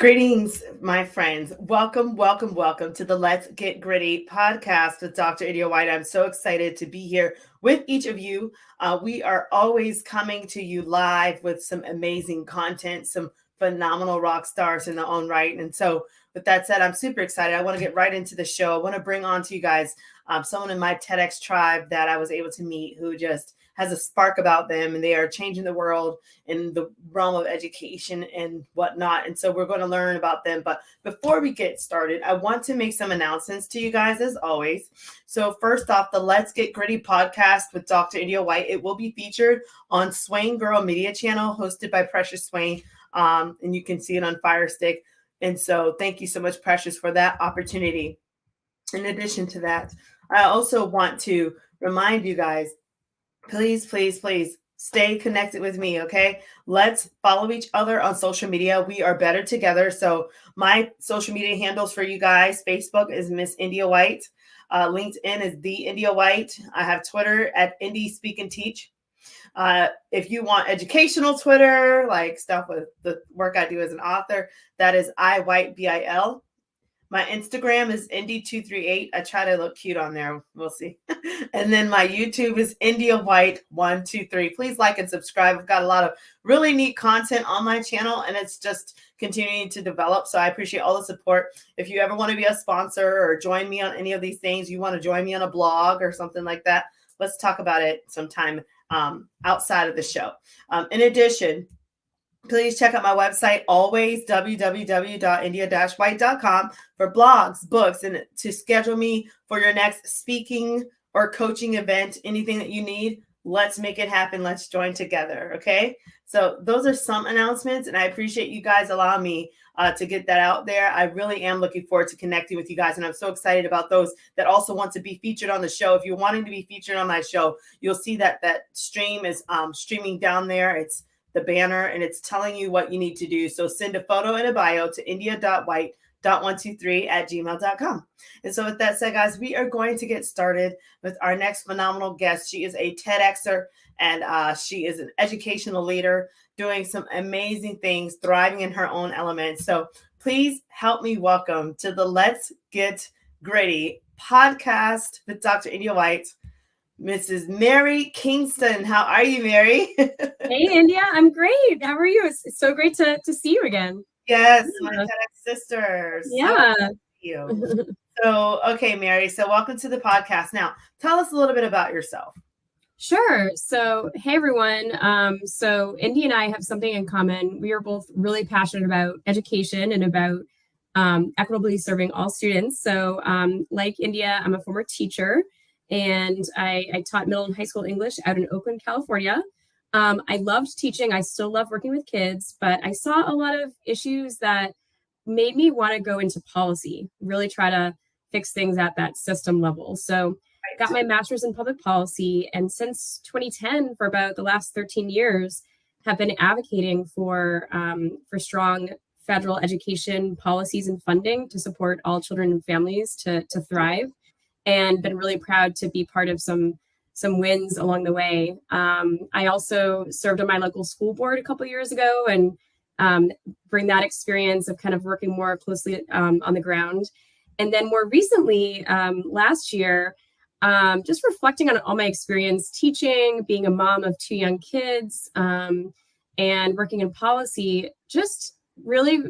Greetings, my friends. Welcome, welcome, welcome to the Let's Get Gritty podcast with Dr. India White. I'm so excited to be here with each of you. We are always coming to you live with some amazing content, some phenomenal rock stars in their own right. And so, with that said, I'm super excited. I want to get right into the show. I want to bring on to you guys someone in my TEDx tribe that I was able to meet who just has a spark about them, and they are changing the world in the realm of education and whatnot. And so we're going to learn about them. But before we get started, I want to make some announcements to you guys as always. So first off, the Let's Get Gritty podcast with Dr. India White, it will be featured on Swain Girl Media Channel, hosted by Precious Swain. And you can see it on Fire Stick. And so thank you so much, Precious, for that opportunity. In addition to that, I also want to remind you guys, please, please, please stay connected with me, okay? Let's follow each other on social media. We are better together. So my social media handles for you guys, Facebook is Miss India White. LinkedIn is The India White. I have Twitter at Indie Speak and Teach. If you want educational Twitter, like stuff with the work I do as an author, that is iWhiteBIL. My Instagram is Indy238. I try to look cute on there. We'll see. And then my YouTube is India White 123. Please like and subscribe. I've got a lot of really neat content on my channel, and it's just continuing to develop. So I appreciate all the support. If you ever want to be a sponsor or join me on any of these things, you want to join me on a blog or something like that, let's talk about it sometime outside of the show. In addition, please check out my website, always www.india-white.com, for blogs, books, and to schedule me for your next speaking or coaching event, anything that you need. Let's make it happen. Let's join together. Okay. So those are some announcements, and I appreciate you guys allowing me to get that out there. I really am looking forward to connecting with you guys, and I'm so excited about those that also want to be featured on the show. If you're wanting to be featured on my show, you'll see that stream is streaming down there. It's the banner, and it's telling you what you need to do. So send a photo and a bio to india.white.123@gmail.com. And so with that said, guys, we are going to get started with our next phenomenal guest. She is a TEDxer, and she is an educational leader doing some amazing things, thriving in her own element. So please help me welcome to the Let's Get Gritty podcast with Dr. India White, Mrs. Mary Kingston. How are you, Mary? Hey, India. I'm great. How are you? It's so great to see you again. Yes, my TEDx sisters. Yeah. So you. So, okay, Mary. So welcome to the podcast. Now, tell us a little bit about yourself. Sure. So, hey, everyone. So India and I have something in common. We are both really passionate about education and about equitably serving all students. So like India, I'm a former teacher, and I taught middle and high school English out in Oakland, California. I loved teaching. I still love working with kids, but I saw a lot of issues that made me want to go into policy, really try to fix things at that system level. So I got my master's in public policy, and since 2010, for about the last 13 years, have been advocating for strong federal education policies and funding to support all children and families to thrive, and been really proud to be part of some wins along the way. I also served on my local school board a couple of years ago, and bring that experience of kind of working more closely on the ground. And then more recently, last year, just reflecting on all my experience teaching, being a mom of 2 young kids, and working in policy, just really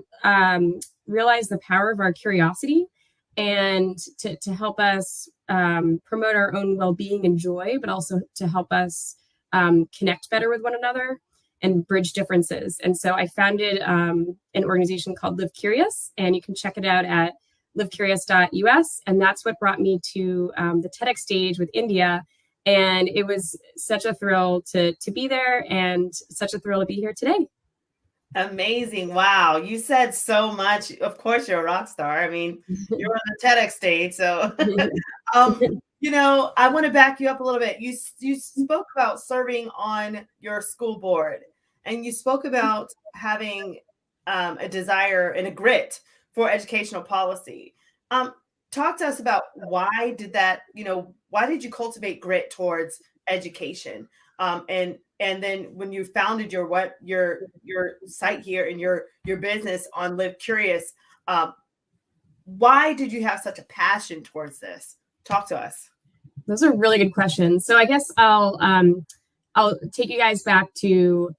realize the power of our curiosity, and to help us promote our own well-being and joy, but also to help us connect better with one another and bridge differences. And so I founded an organization called Live Curious, and you can check it out at livecurious.us. And that's what brought me to the TEDx stage with India. And it was such a thrill to be there, and such a thrill to be here today. Amazing. Wow. You said so much. Of course, you're a rock star. I mean, you're on the TEDx stage. So, I want to back you up a little bit. You spoke about serving on your school board, and you spoke about having a desire and a grit for educational policy. Talk to us about why did you cultivate grit towards education? And and then when you founded your site here and your business on Live Curious, why did you have such a passion towards this? Talk to us. Those are really good questions. So I guess I'll take you guys back to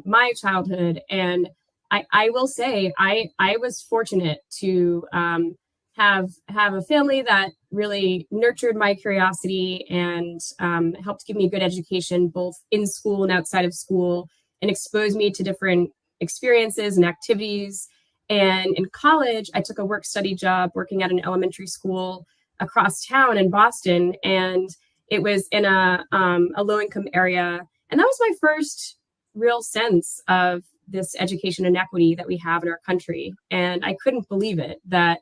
my childhood, and I will say I was fortunate to have a family that really nurtured my curiosity and helped give me a good education, both in school and outside of school, and exposed me to different experiences and activities. And in college, I took a work study job working at an elementary school across town in Boston, and it was in a low income area. And that was my first real sense of this education inequity that we have in our country. And I couldn't believe it that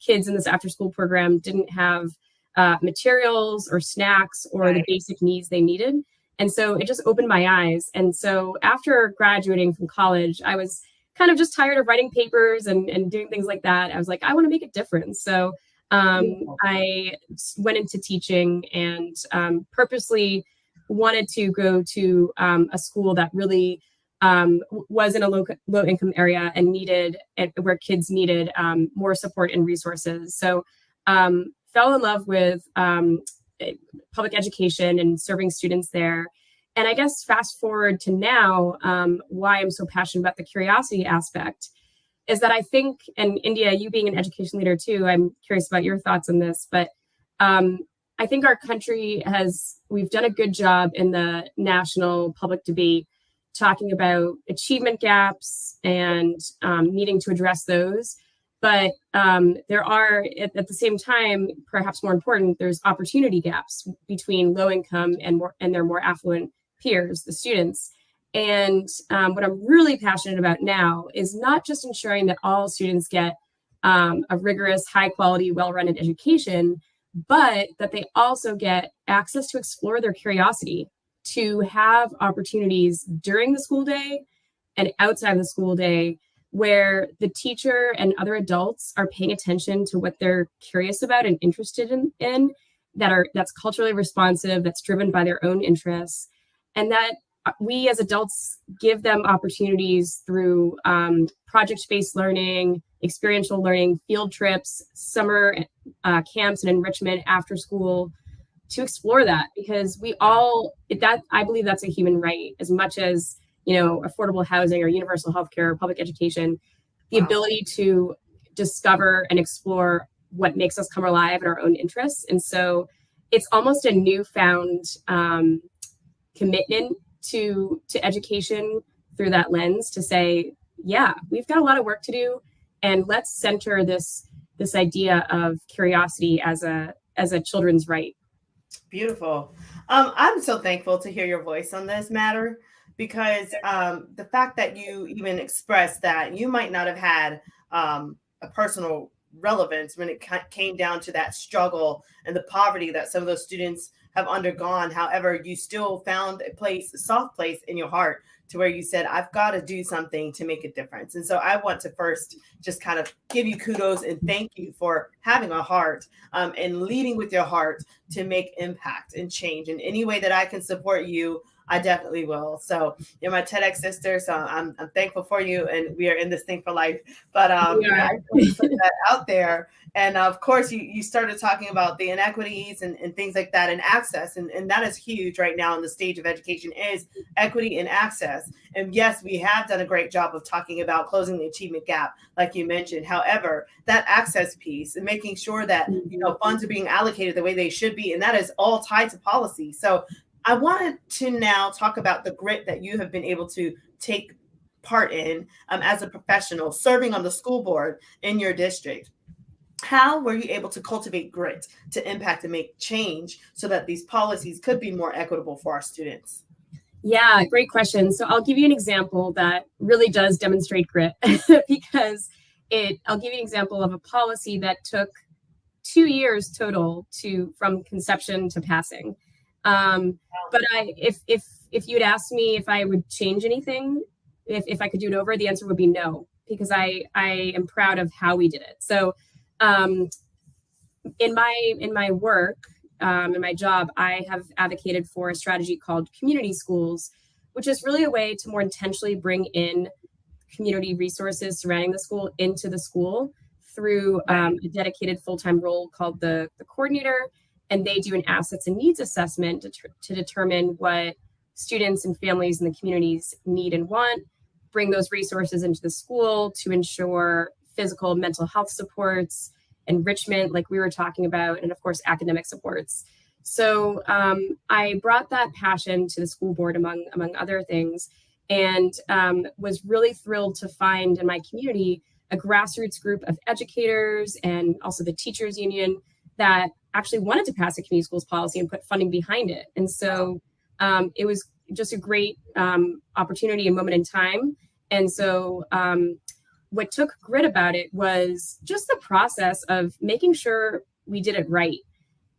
kids in this after school program didn't have materials or snacks or the basic needs they needed. And so it just opened my eyes. And so after graduating from college, I was kind of just tired of writing papers and doing things like that. I was like, I want to make a difference. So I went into teaching and purposely wanted to go to a school that really was in a low income area and where kids needed more support and resources. So fell in love with public education and serving students there. And I guess fast forward to now, why I'm so passionate about the curiosity aspect is that I think, and India, you being an education leader too, I'm curious about your thoughts on this, but I think our country we've done a good job in the national public debate talking about achievement gaps and needing to address those. But there are, at the same time, perhaps more important, there's opportunity gaps between low income and their more affluent peers, the students. And what I'm really passionate about now is not just ensuring that all students get a rigorous, high quality, well-rounded education, but that they also get access to explore their curiosity, to have opportunities during the school day and outside the school day where the teacher and other adults are paying attention to what they're curious about and interested in that's culturally responsive, that's driven by their own interests, and that we as adults give them opportunities through project-based learning, experiential learning, field trips, summer camps and enrichment after school to explore that, because I believe that's a human right as much as, affordable housing or universal healthcare or public education, the ability to discover and explore what makes us come alive in our own interests. And so it's almost a newfound commitment to education through that lens to say, yeah, we've got a lot of work to do, and let's center this idea of curiosity as a children's right. Beautiful. I'm so thankful to hear your voice on this matter, because the fact that you even expressed that you might not have had a personal relevance when it came down to that struggle and the poverty that some of those students have undergone. However, you still found a soft place in your heart to where you said, I've got to do something to make a difference. And so I want to first just kind of give you kudos and thank you for having a heart and leading with your heart to make impact and change. In any way that I can support you, I definitely will. So you're my TEDx sister, so I'm thankful for you, and we are in this thing for life. But I want to put that out there. And of course, you started talking about the inequities and things like that, and access. And that is huge right now in the stage of education, is equity and access. And yes, we have done a great job of talking about closing the achievement gap, like you mentioned. However, that access piece and making sure that funds are being allocated the way they should be, and that is all tied to policy. So I wanted to now talk about the grit that you have been able to take part in as a professional serving on the school board in your district. How were you able to cultivate grit to impact and make change so that these policies could be more equitable for our students? Yeah, great question. So I'll give you an example that really does demonstrate grit because I'll give you an example of a policy that took 2 years total from conception to passing. But if you'd asked me if I would change anything, if I could do it over, the answer would be no, because I am proud of how we did it. So in my work, in my job, I have advocated for a strategy called community schools, which is really a way to more intentionally bring in community resources surrounding the school into the school through a dedicated full-time role called the coordinator. And they do an assets and needs assessment to determine what students and families in the communities need and want, bring those resources into the school to ensure physical and mental health supports, enrichment, like we were talking about, and of course, academic supports. So I brought that passion to the school board, among other things, and was really thrilled to find in my community a grassroots group of educators and also the teachers union that actually wanted to pass a community schools policy and put funding behind it. And so it was just a great opportunity and moment in time. And so what took grit about it was just the process of making sure we did it right,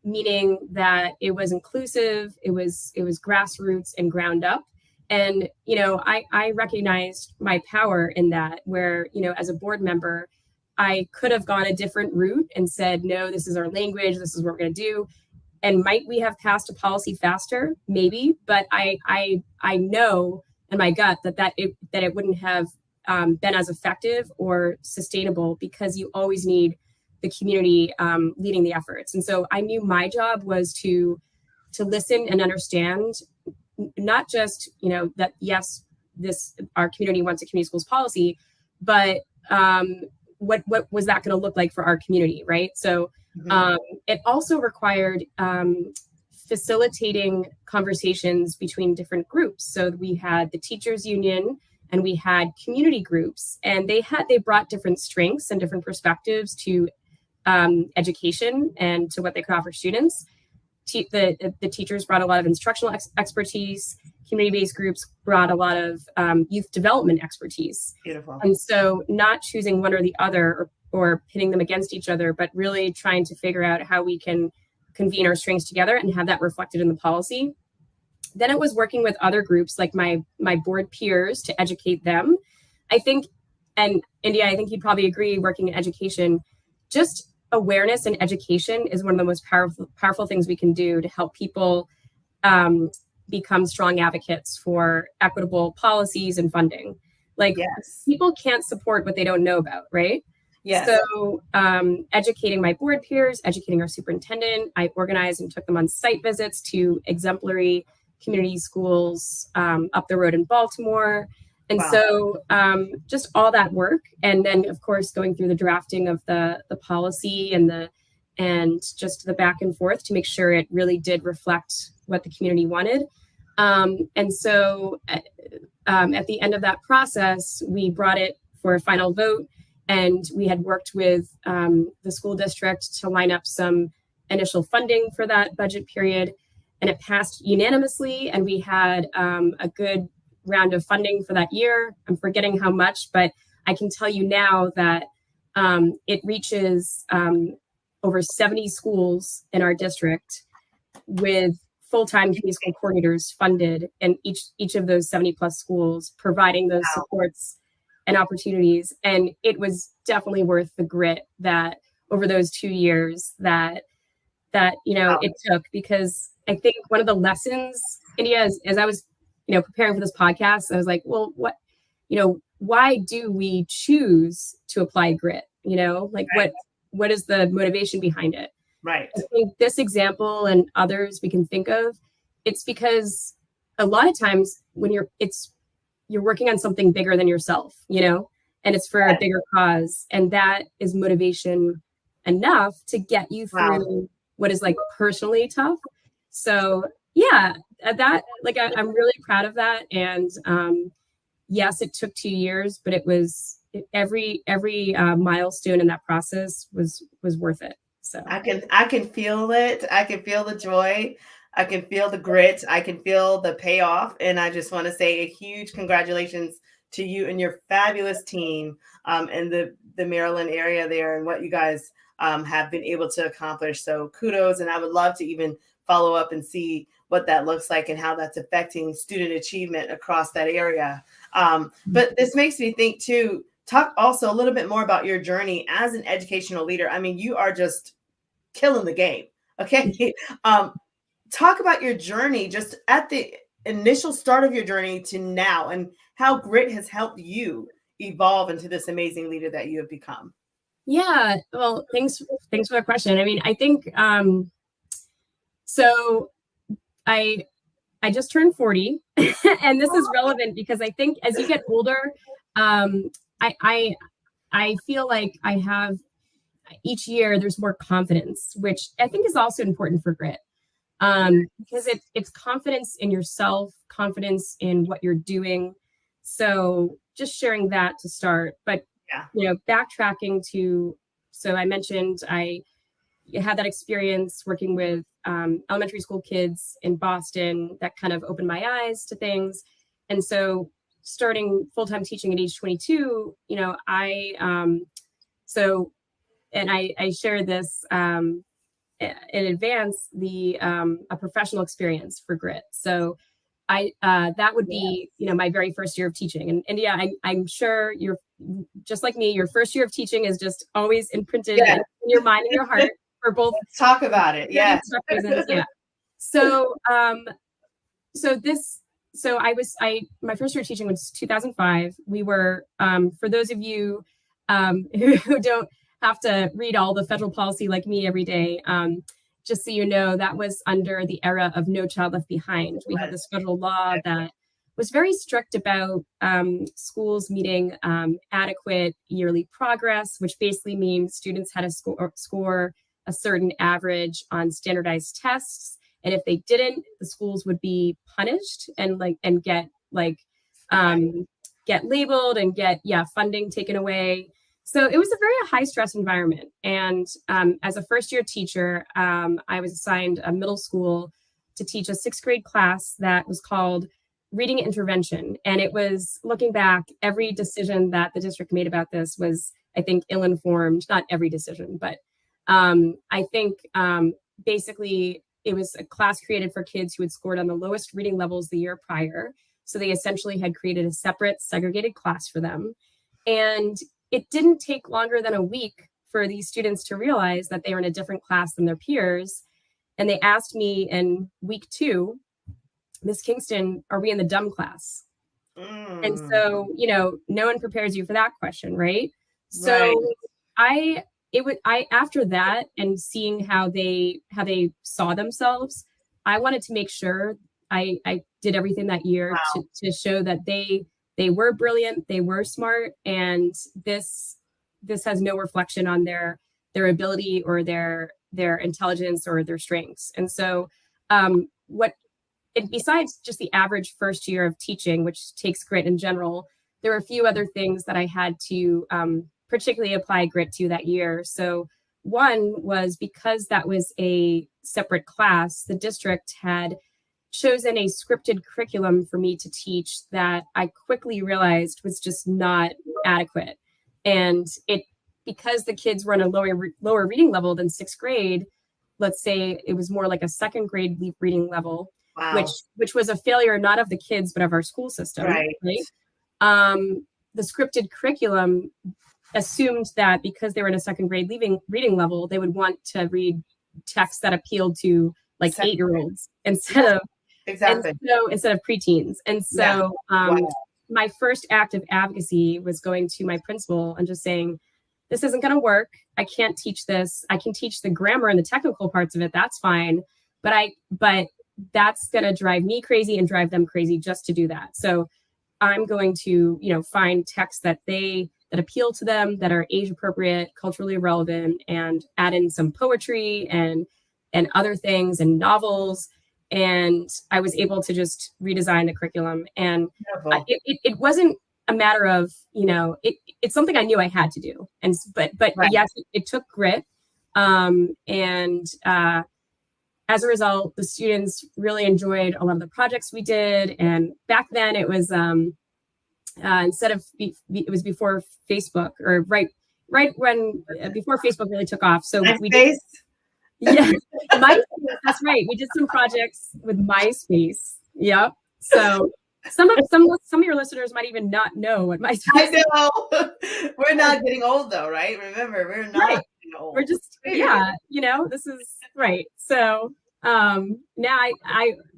meaning that it was inclusive, it was grassroots and ground up. And, I recognized my power in that, where, as a board member, I could have gone a different route and said, no, this is our language, this is what we're going to do. And might we have passed a policy faster? Maybe, but I know in my gut that it wouldn't have been as effective or sustainable, because you always need the community leading the efforts. And so I knew my job was to listen and understand, not just, that yes, our community wants a community schools policy, but what was that going to look like for our community, right? So it also required facilitating conversations between different groups. So we had the teachers union and we had community groups, and they brought different strengths and different perspectives to education and to what they could offer students. The teachers brought a lot of instructional expertise. Community-based groups brought a lot of youth development expertise. Beautiful. And so not choosing one or the other or pitting them against each other, but really trying to figure out how we can convene our strengths together and have that reflected in the policy. Then it was working with other groups like my board peers to educate them. I think, and India, I think you'd probably agree, working in education, just awareness and education is one of the most powerful things we can do to help people become strong advocates for equitable policies and funding. Like, people can't support what they don't know about, right? Yes. So educating my board peers, educating our superintendent, I organized and took them on site visits to exemplary community schools up the road in Baltimore. And so just all that work. And then, of course, going through the drafting of the policy and just the back and forth to make sure it really did reflect what the community wanted. And so at the end of that process, we brought it for a final vote, and we had worked with the school district to line up some initial funding for that budget period. And it passed unanimously, and we had a good round of funding for that year. I'm forgetting how much, but I can tell you now that it reaches over 70 schools in our district with full-time community school coordinators funded in each of those 70 plus schools, providing those supports and opportunities. And it was definitely worth the grit that over those 2 years that it took, because I think one of the lessons, India, as I was preparing for this podcast, I was like, well, why do we choose to apply grit? What is the motivation behind it? Right. I think this example and others we can think of, it's because a lot of times when you're working on something bigger than yourself, and it's for a bigger cause, and that is motivation enough to get you through what is like personally tough. So that I'm really proud of that. And yes, it took 2 years, but it was every milestone in that process was worth it. So I can feel it. I can feel the joy. I can feel the grit. I can feel the payoff. And I just want to say a huge congratulations to you and your fabulous team in the Maryland area there, and what you guys have been able to accomplish. So kudos. And I would love to even follow up and see what that looks like and how that's affecting student achievement across that area. But this makes me think too, talk also a little bit more about your journey as an educational leader. I mean, you are just killing the game. Okay. Talk about your journey just initial start of your journey to now, and how grit has helped you evolve into this amazing leader that you have become. Yeah, well, thanks for the question. I mean, I think so. I just turned 40, and this is relevant because I think as you get older, I I feel like I have each year there's more confidence, which I think is also important for grit. Because it's confidence in yourself, confidence in what you're doing. So just sharing that to start, but backtracking to, so I mentioned I had that experience working with elementary school kids in Boston that kind of opened my eyes to things. And so starting full-time teaching at age 22, and I shared this in advance, a professional experience for grit. So that would be my very first year of teaching, and yeah, I'm sure you're just like me. Your first year of teaching is just always imprinted in your mind and your heart for both. Let's talk about it. Yeah. Reasons. Yeah. So my first year of teaching was 2005. We were, for those of you who don't have to read all the federal policy like me every day, just so you know, that was under the era of No Child Left Behind. We had this federal law that was very strict about schools meeting adequate yearly progress, which basically means students had to score a certain average on standardized tests. And if they didn't, the schools would be punished and get labeled and get funding taken away. So it was a very high stress environment. And as a first year teacher, I was assigned a middle school to teach a 6th grade class that was called Reading Intervention. And it was, looking back, every decision that the district made about this was, I think, ill-informed. Not every decision, but I think basically it was a class created for kids who had scored on the lowest reading levels the year prior. So they essentially had created a separate segregated class for them. And it didn't take longer than a week for these students to realize that they were in a different class than their peers. And they asked me in week 2, Miss Kingston, are we in the dumb class? And so, no one prepares you for that question, right? So after that, and seeing how they saw themselves, I wanted to make sure I did everything that year to show that they were brilliant, they were smart, and this has no reflection on their ability or their intelligence or their strengths. And so besides just the average first year of teaching, which takes grit in general, there were a few other things that I had to particularly apply grit to that year. So one was, because that was a separate class, the district had chosen a scripted curriculum for me to teach that I quickly realized was just not adequate. And because the kids were on a lower reading level than 6th grade, let's say it was more like a 2nd grade reading level, which was a failure not of the kids but of our school system. Right? The scripted curriculum assumed that because they were in a 2nd grade reading level, they would want to read texts that appealed to like 8-year-olds instead of preteens. And so my first act of advocacy was going to my principal and just saying, this isn't going to work. I can't teach this. I can teach the grammar and the technical parts of it. That's fine. But that's going to drive me crazy and drive them crazy just to do that. So I'm going to, find texts that appeal to them, that are age appropriate, culturally relevant, and add in some poetry and other things and novels. And I was able to just redesign the curriculum. And it wasn't a matter of, it's something I knew I had to do. But yes, it took grit. As a result, the students really enjoyed a lot of the projects we did. And back then it was, it was before Facebook, or right when, before Facebook really took off. So MySpace? Yeah, MySpace, that's right. We did some projects with MySpace. Yep. So some of your listeners might even not know what MySpace is. I know. We're not getting old though, right? Remember, we're not getting old. We're just, this is right. So now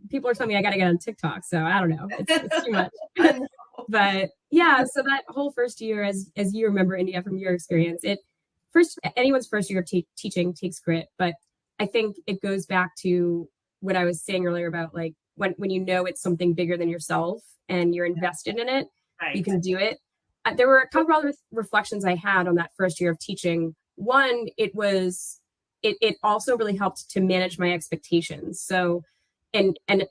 people are telling me I got to get on TikTok. So I don't know. It's too much. I know. But yeah, so that whole first year, as you remember, India, from your experience, anyone's first year of teaching takes grit. But I think it goes back to what I was saying earlier about like when you know it's something bigger than yourself and you're invested in it, you Right. can do it. There were a couple of other reflections I had on that first year of teaching. One, it also really helped to manage my expectations. So, and to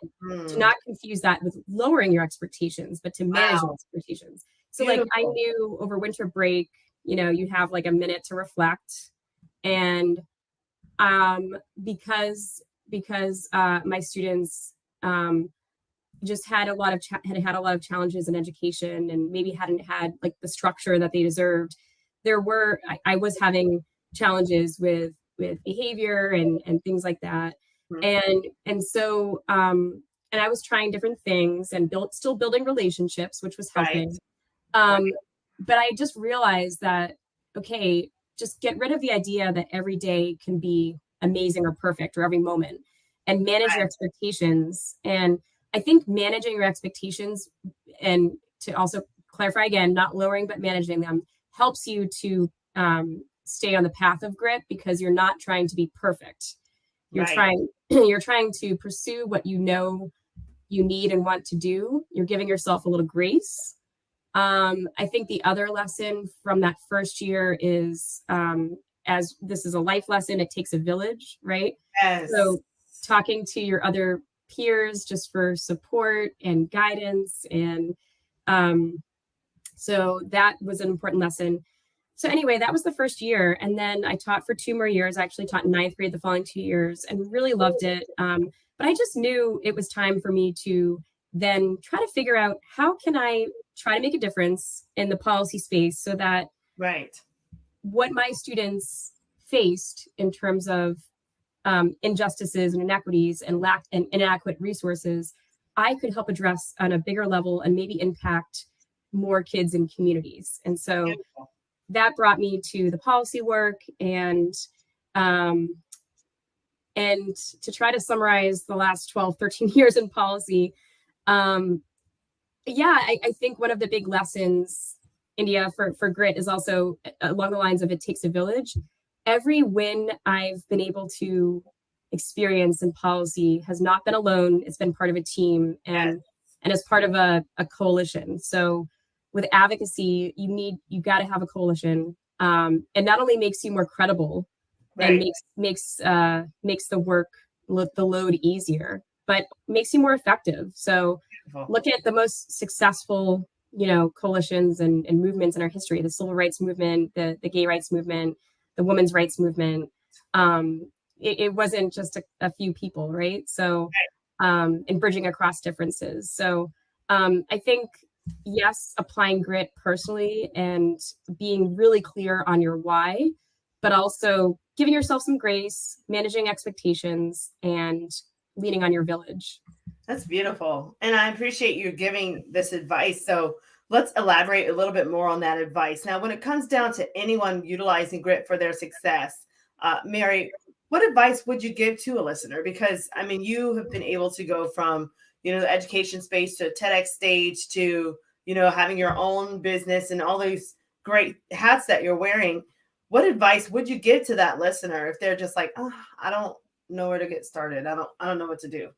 not confuse that with lowering your expectations, but to manage your Wow. expectations. So like I Beautiful. knew over winter break, you have like a minute to reflect. And because my students just had a lot of had a lot of challenges in education and maybe hadn't had like the structure that they deserved, I was having challenges with behavior and things like that. And so and I was trying different things and still building relationships, which was Right. helping. Right. But I just realized that, okay, just get rid of the idea that every day can be amazing or perfect, or every moment, and manage your Right. expectations. And I think managing your expectations, and to also clarify again, not lowering but managing them, helps you to stay on the path of grit, because you're not trying to be perfect. You're Right. trying you're trying to pursue what you know you need and want to do. You're giving yourself a little grace. I think the other lesson from that first year is, as this is a life lesson, it takes a village, right? Yes. So talking to your other peers just for support and guidance. And so that was an important lesson. So anyway, that was the first year. And then I taught for 2 more years. I actually taught in ninth grade the following 2 years and really loved it. But I just knew it was time for me to then try to figure out, how can I try to make a difference in the policy space, so that Right. what my students faced in terms of injustices and inequities and lack and inadequate resources, I could help address on a bigger level and maybe impact more kids and communities. And so Beautiful. that brought me to the policy work. And to try to summarize the last 12, 13 years in policy, I think one of the big lessons, India, for grit is also along the lines of it takes a village. Every win I've been able to experience in policy has not been alone. It's been part of a team and as part of a coalition. So with advocacy, you got to have a coalition. And not only makes you more credible, and Right. makes the work, the load easier, but makes you more effective. So Beautiful. look at the most successful, coalitions and movements in our history: the civil rights movement, the gay rights movement, the women's rights movement. It wasn't just a few people, right? So and bridging across differences. So I think, yes, applying grit personally and being really clear on your why, but also giving yourself some grace, managing expectations, and leaning on your village. That's beautiful. And I appreciate you giving this advice. So let's elaborate a little bit more on that advice. Now, when it comes down to anyone utilizing grit for their success, Mary, what advice would you give to a listener? Because I mean, you have been able to go from, the education space to a TEDx stage to, having your own business and all these great hats that you're wearing. What advice would you give to that listener if they're just like, oh, I don't know where to get started. I don't know what to do.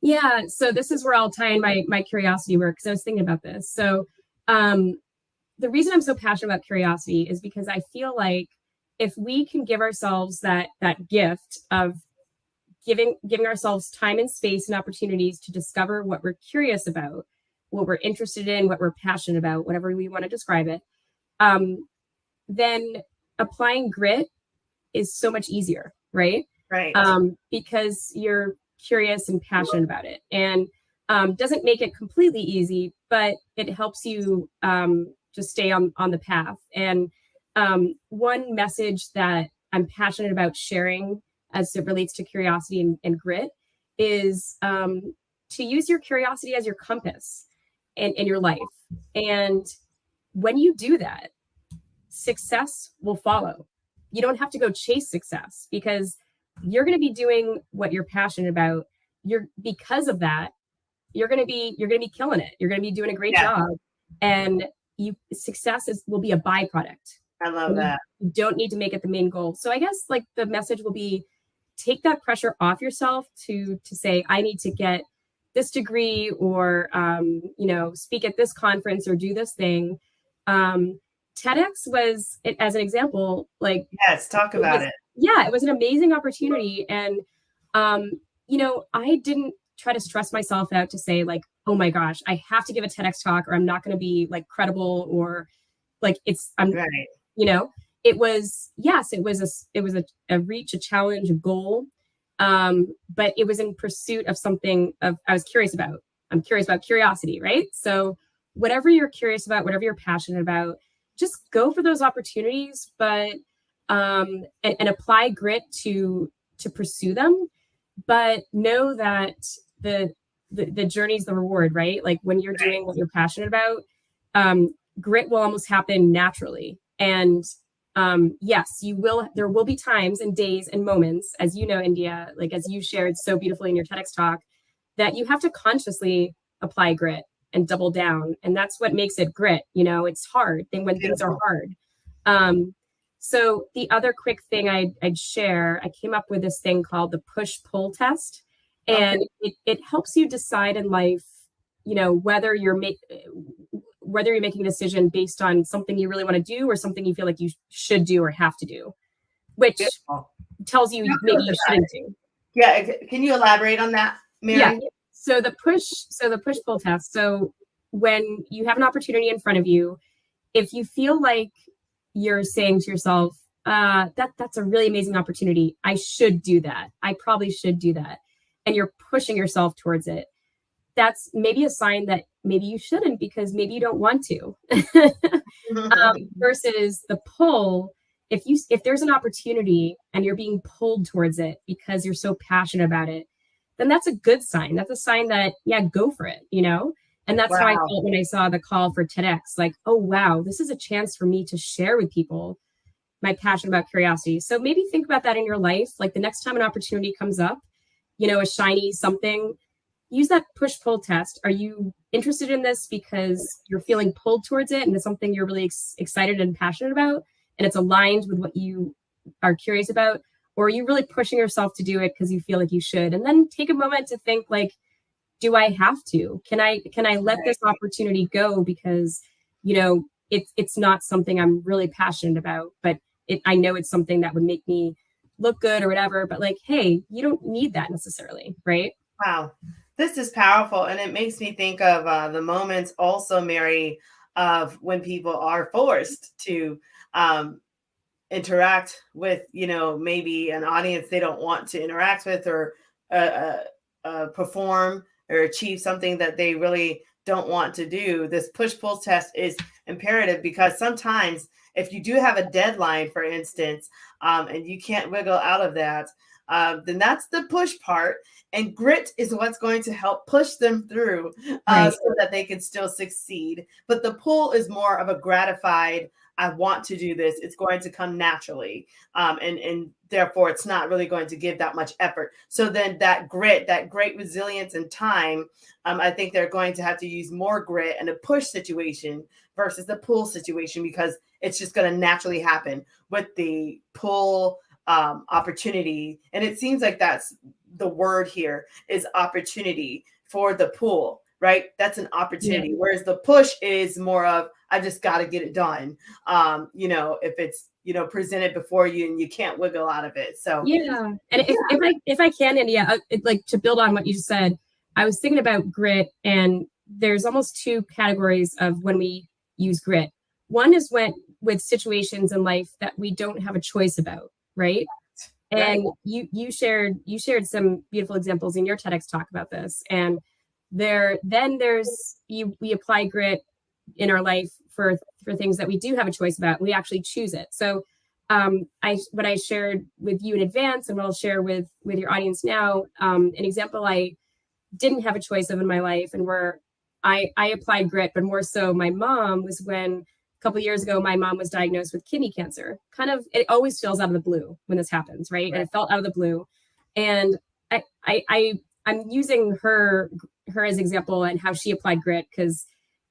Yeah, so this is where I'll tie in my curiosity work, because I was thinking about this. So the reason I'm so passionate about curiosity is because I feel like if we can give ourselves that gift of giving ourselves time and space and opportunities to discover what we're curious about, what we're interested in, what we're passionate about, whatever we want to describe it, then applying grit is so much easier, right? Right. Because you're curious and passionate about it, and doesn't make it completely easy, but it helps you just stay on the path. And one message that I'm passionate about sharing as it relates to curiosity and grit is to use your curiosity as your compass in your life. And when you do that, success will follow. You don't have to go chase success, because you're going to be doing what you're passionate about, because of that, you're going to be killing it. You're going to be doing a great job, and success will be a byproduct. I love that. You don't need to make it the main goal. So I guess like the message will be, take that pressure off yourself to say, I need to get this degree, or speak at this conference, or do this thing. TEDx was, as an example, like, yes, talk about it. Yeah, it was an amazing opportunity. And I didn't try to stress myself out to say like, oh my gosh, I have to give a TEDx talk or I'm not going to be like credible, or like right. It was, yes, it was a reach, a challenge, a goal. But it was in pursuit of something I was curious about. I'm curious about curiosity, right? So whatever you're curious about, whatever you're passionate about, just go for those opportunities, but and apply grit to pursue them. But know that the journey's the reward, right? Like when you're doing what you're passionate about, grit will almost happen naturally. And yes, there will be times and days and moments, as you know, India, like as you shared so beautifully in your TEDx talk, that you have to consciously apply grit and double down. And that's what makes it grit. It's hard when things are hard. So the other quick thing I'd share, I came up with this thing called the push-pull test. And it helps you decide in life, whether you're making a decision based on something you really want to do or something you feel like you should do or have to do, which tells you maybe you shouldn't do. Yeah. Can you elaborate on that, Mary? Yeah. So the push-pull test. So when you have an opportunity in front of you, if you feel like you're saying to yourself, that's a really amazing opportunity, I should do that, I probably should do that, and you're pushing yourself towards it, that's maybe a sign that maybe you shouldn't, because maybe you don't want to. Versus the pull, if there's an opportunity and you're being pulled towards it because you're so passionate about it, then that's a good sign. That's a sign that, yeah, go for it, And that's how I felt when I saw the call for TEDx, like, oh, wow, this is a chance for me to share with people my passion about curiosity. So maybe think about that in your life. Like the next time an opportunity comes up, a shiny something, use that push-pull test. Are you interested in this because you're feeling pulled towards it and it's something you're really excited and passionate about, and it's aligned with what you are curious about? Or are you really pushing yourself to do it because you feel like you should? And then take a moment to think like, do I have to? Can I let this opportunity go because, it's not something I'm really passionate about, but I know it's something that would make me look good or whatever. But like, hey, you don't need that necessarily, right? Wow. This is powerful. And it makes me think of the moments also, Mary, of when people are forced to interact with, maybe an audience they don't want to interact with, or perform or achieve something that they really don't want to do. This push-pull test is imperative, because sometimes if you do have a deadline, for instance, and you can't wiggle out of that, then that's the push part. And grit is what's going to help push them through so that they can still succeed. But the pull is more of a gratified, I want to do this. It's going to come naturally. And therefore, it's not really going to give that much effort. So then that grit, that great resilience and time, I think they're going to have to use more grit in a push situation versus the pull situation, because it's just going to naturally happen with the pull opportunity. And it seems like that's the word here, is opportunity for the pull, right? That's an opportunity. Whereas the push is more of, I just got to get it done. If it's, presented before you and you can't wiggle out of it. So, yeah. And if I can, India, like to build on what you just said, I was thinking about grit, and there's almost two categories of when we use grit. One is with situations in life that we don't have a choice about, right? And you shared some beautiful examples in your TEDx talk about this. And we apply grit in our life for things that we do have a choice about. We actually choose it. So what I shared with you in advance, and what I'll share with your audience now, an example I didn't have a choice of in my life, and where I applied grit, but more so my mom, was when a couple of years ago, my mom was diagnosed with kidney cancer. It always feels out of the blue when this happens, right? And it felt out of the blue. And I I'm using her as example and how she applied grit because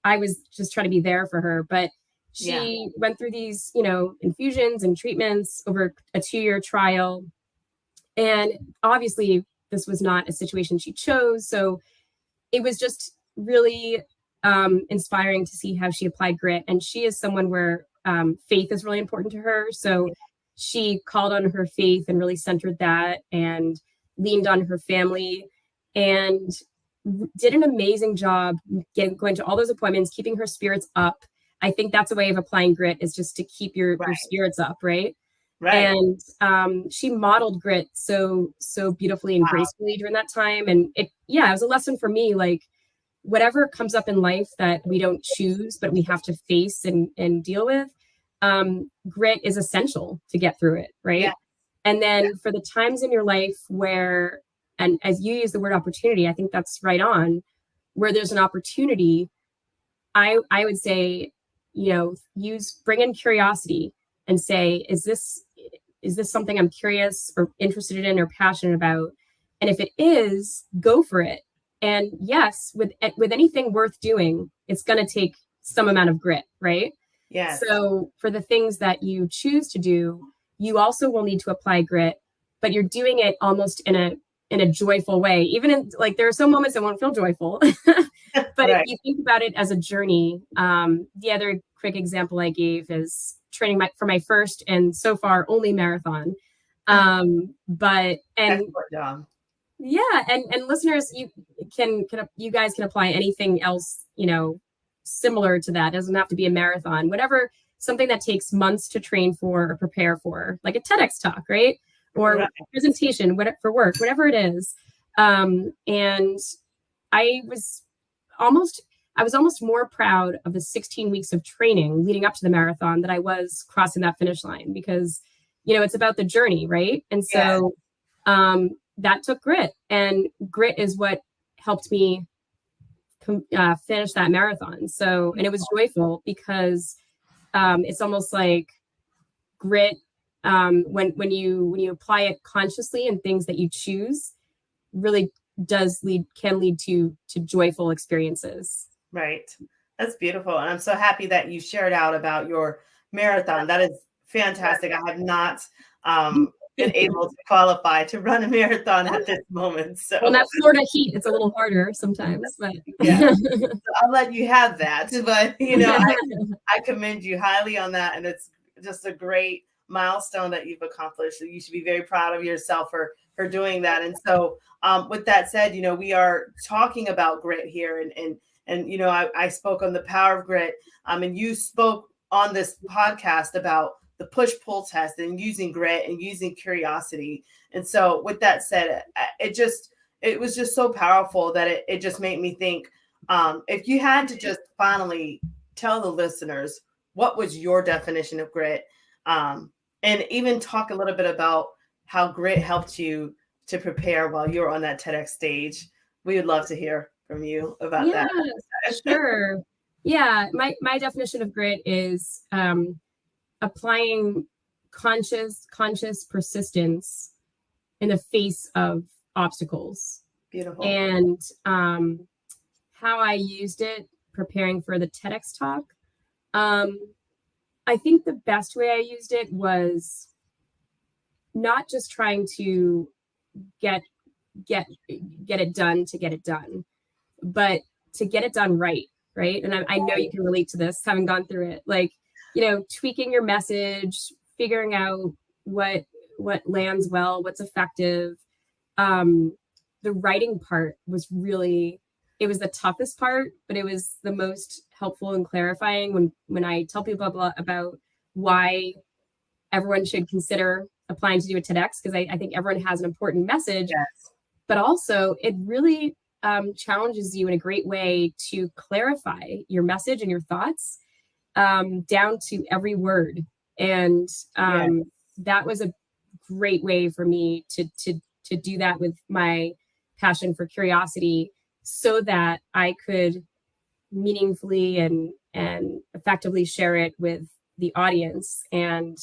I was just trying to be there for her. But she went through these, infusions and treatments over a 2-year trial. And obviously, this was not a situation she chose. So it was just really inspiring to see how she applied grit. And she is someone where faith is really important to her. So she called on her faith and really centered that and leaned on her family and did an amazing job going to all those appointments, keeping her spirits up. I think that's a way of applying grit, is just to keep your spirits up, right? Right. And she modeled grit so beautifully and gracefully during that time. And it was a lesson for me, like whatever comes up in life that we don't choose, but we have to face and deal with, grit is essential to get through it, right? Yeah. And then for the times in your life where, and as you use the word opportunity, I think that's right on, where there's an opportunity, I would say, bring in curiosity and say, is this something I'm curious or interested in or passionate about? And if it is, go for it. And yes, with anything worth doing, it's going to take some amount of grit, right? Yes. So for the things that you choose to do, you also will need to apply grit, but you're doing it almost in a joyful way. Even in, like, there are some moments that won't feel joyful, but if you think about it as a journey, the other quick example I gave is training for my first and so far only marathon. And listeners, you guys can apply anything else, similar to that. It doesn't have to be a marathon, whatever, something that takes months to train for or prepare for, like a TEDx talk, right? Or presentation, for work, whatever it is. And I was almost more proud of the 16 weeks of training leading up to the marathon than I was crossing that finish line, because, it's about the journey, right? And so that took grit, and grit is what helped me finish that marathon. So, and it was joyful because it's almost like grit, when you apply it consciously and things that you choose, really can lead to joyful experiences. Right. That's beautiful. And I'm so happy that you shared out about your marathon. That is fantastic. I have not been able to qualify to run a marathon at this moment. So, well, that Florida heat, it's a little harder sometimes, but so I'll let you have that. But I commend you highly on that, and it's just a great milestone that you've accomplished. You should be very proud of yourself for doing that. And so, with that said, we are talking about grit here, and I spoke on the power of grit, and you spoke on this podcast about the push-pull test and using grit and using curiosity. And so with that said, it was just so powerful that it just made me think, if you had to just finally tell the listeners, what was your definition of grit? And even talk a little bit about how grit helped you to prepare while you were on that TEDx stage. We would love to hear from you about that. Sure. Yeah. My definition of grit is applying conscious persistence in the face of obstacles. Beautiful. And how I used it preparing for the TEDx talk. I think the best way I used it was not just trying to get it done to get it done, but to get it done right. And I know you can relate to this, having gone through it, like, tweaking your message, figuring out what lands well, what's effective. The writing part was really, it was the toughest part, but it was the most helpful and clarifying when I tell people about why everyone should consider applying to do a TEDx, because I think everyone has an important message, but also it really challenges you in a great way to clarify your message and your thoughts down to every word. And that was a great way for me to do that with my passion for curiosity, so that I could meaningfully and effectively share it with the audience. And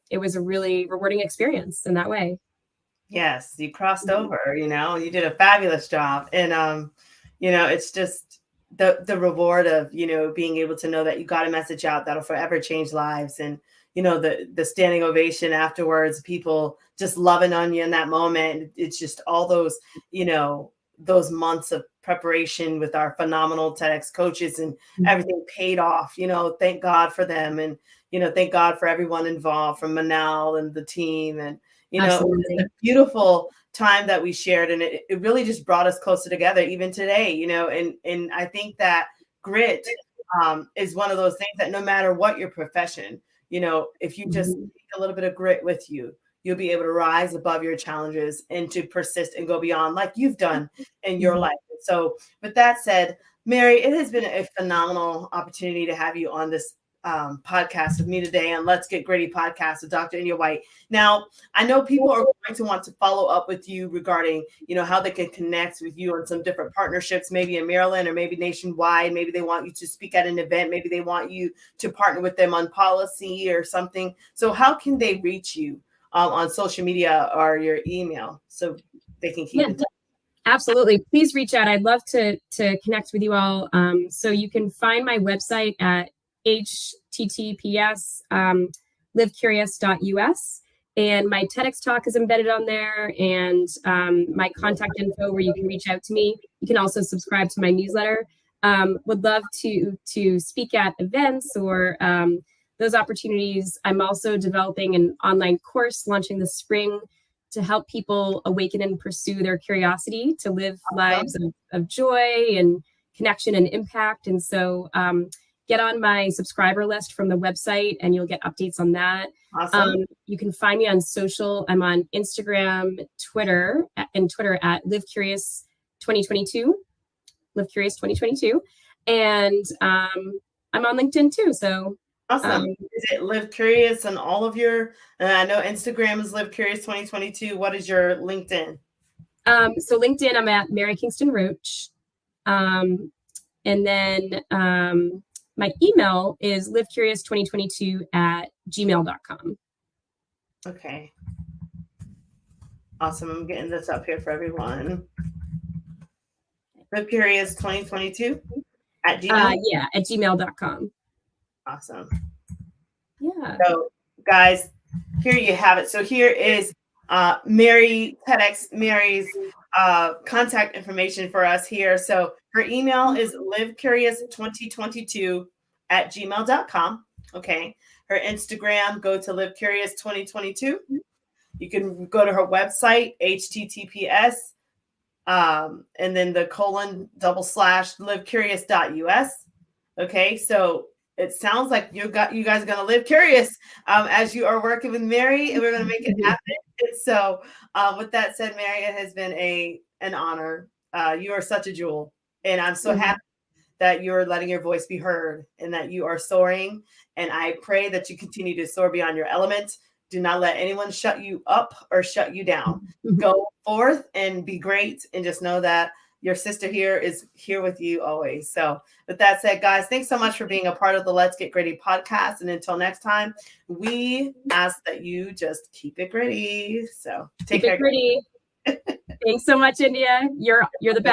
it was a really rewarding experience in that way. Yes, you crossed over, you did a fabulous job. And it's just the reward of, being able to know that you got a message out that'll forever change lives. And, the standing ovation afterwards, people just loving on you in that moment. It's just all those months of preparation with our phenomenal TEDx coaches, and everything paid off. Thank God for them. And, thank God for everyone involved, from Manal and the team. And, it was a beautiful time that we shared, and it really just brought us closer together even today. And I think that grit is one of those things that no matter what your profession, if you just take a little bit of grit with you, you'll be able to rise above your challenges and to persist and go beyond, like you've done in your life. So with that said, Mary, it has been a phenomenal opportunity to have you on this podcast with me today on Let's Get Gritty podcast with Dr. India White. Now, I know people are going to want to follow up with you regarding, how they can connect with you on some different partnerships, maybe in Maryland or maybe nationwide. Maybe they want you to speak at an event. Maybe they want you to partner with them on policy or something. So how can they reach you on social media or your email so they can keep in touch? Absolutely. Please reach out. I'd love to connect with you all. So you can find my website at https livecurious.us, and my TEDx talk is embedded on there, and my contact info where you can reach out to me. You can also subscribe to my newsletter. Would love to speak at events or those opportunities. I'm also developing an online course launching this spring to help people awaken and pursue their curiosity to live lives of joy and connection and impact. And so get on my subscriber list from the website and you'll get updates on that. Awesome. You can find me on social. I'm on Instagram, Twitter at livecurious2022, livecurious2022. And I'm on LinkedIn too. So awesome. Is it Live Curious on all of your, I know Instagram is Live Curious 2022. What is your LinkedIn? So LinkedIn, I'm at Mary Kingston Roche. And then my email is livecurious2022@gmail.com. Okay. Awesome. I'm getting this up here for everyone. livecurious2022 at gmail? Yeah, at gmail.com. Awesome. Yeah. So guys, here you have it. So here is Mary's contact information for us here. So her email is livecurious2022@gmail.com. Okay. Her Instagram, go to livecurious2022. You can go to her website, https and then the :/livecurious.us. Okay. So it sounds like you guys are going to live curious as you are working with Mary, and we're going to make it happen. So with that said, Mary, it has been an honor. You are such a jewel, and I'm so happy that you're letting your voice be heard and that you are soaring. And I pray that you continue to soar beyond your element. Do not let anyone shut you up or shut you down. Go forth and be great, and just know that your sister here is here with you always. So with that said, guys, thanks so much for being a part of the Let's Get Gritty podcast. And until next time, we ask that you just keep it gritty. So take care. Keep it gritty. Thanks so much, India. You're the best.